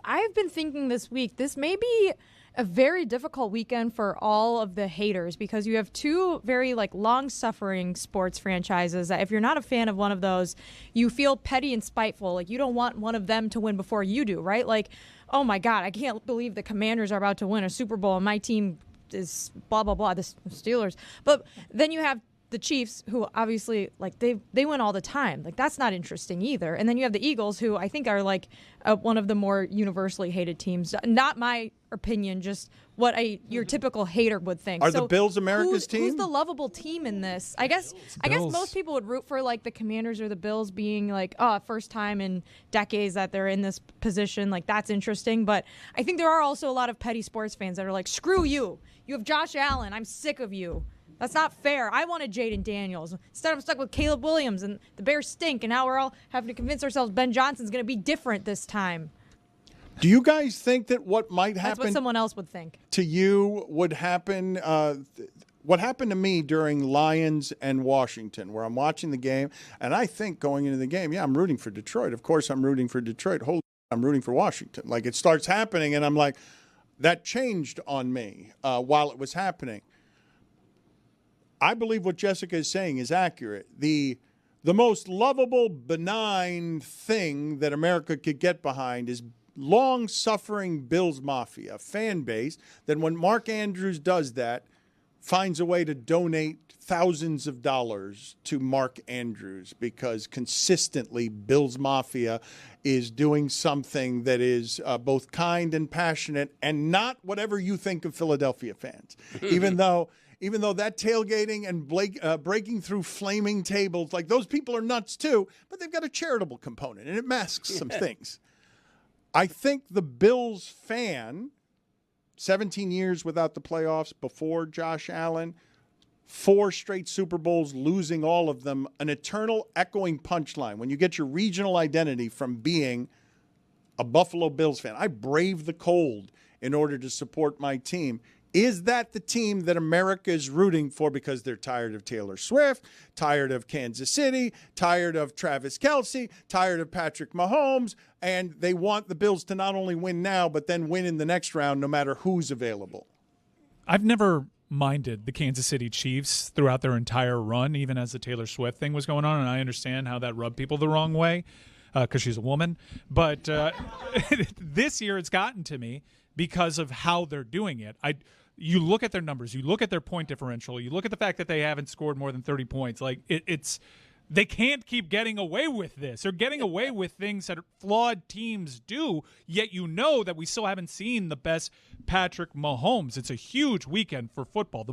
I've been thinking this week, this may be a very difficult weekend for all of the haters because you have two very long-suffering sports franchises that if you're not a fan of one of those, you feel petty and spiteful. Like you don't want one of them to win before you do, right? Like, oh my God, I can't believe the Commanders are about to win a Super Bowl and my team is blah, blah, blah, the Steelers. But then you have the Chiefs, who obviously they win all the time. Like that's not interesting either. And then you have the Eagles, who I think are one of the more universally hated teams. Not my opinion, just what your typical hater would think. Are the Bills America's team? Who's the lovable team in this? I guess most people would root for the Commanders or the Bills being first time in decades that they're in this position. Like that's interesting. But I think there are also a lot of petty sports fans that are like, screw you. You have Josh Allen. I'm sick of you. That's not fair. I wanted Jaden Daniels. Instead, I'm stuck with Caleb Williams, and the Bears stink, and now we're all having to convince ourselves Ben Johnson's going to be different this time. Do you guys think that what might happen? That's what someone else would think. To you would happen? What happened to me during Lions and Washington, where I'm watching the game, and I think going into the game, yeah, I'm rooting for Detroit. Of course, I'm rooting for Detroit. I'm rooting for Washington. Like it starts happening, and I'm like, that changed on me while it was happening. I believe what Jessica is saying is accurate. The most lovable, benign thing that America could get behind is long-suffering Bills Mafia, fan base, that when Mark Andrews does that, finds a way to donate thousands of dollars to Mark Andrews because consistently Bills Mafia is doing something that is both kind and passionate and not whatever you think of Philadelphia fans, even though that tailgating and breaking through flaming tables, like those people are nuts too, but they've got a charitable component and it masks some things. I think the Bills fan, 17 years without the playoffs before Josh Allen, 4 straight Super Bowls, losing all of them, an eternal echoing punchline. When you get your regional identity from being a Buffalo Bills fan, I brave the cold in order to support my team. Is that the team that America is rooting for because they're tired of Taylor Swift, tired of Kansas City, tired of Travis Kelce, tired of Patrick Mahomes, and they want the Bills to not only win now, but then win in the next round no matter who's available? I've never minded the Kansas City Chiefs throughout their entire run, even as the Taylor Swift thing was going on, and I understand how that rubbed people the wrong way because she's a woman. But this year it's gotten to me because of how they're doing it. You look at their numbers, you look at their point differential, you look at the fact that they haven't scored more than 30 points. They can't keep getting away with this. They're getting away with things that flawed teams do, yet you know that we still haven't seen the best Patrick Mahomes. It's a huge weekend for football.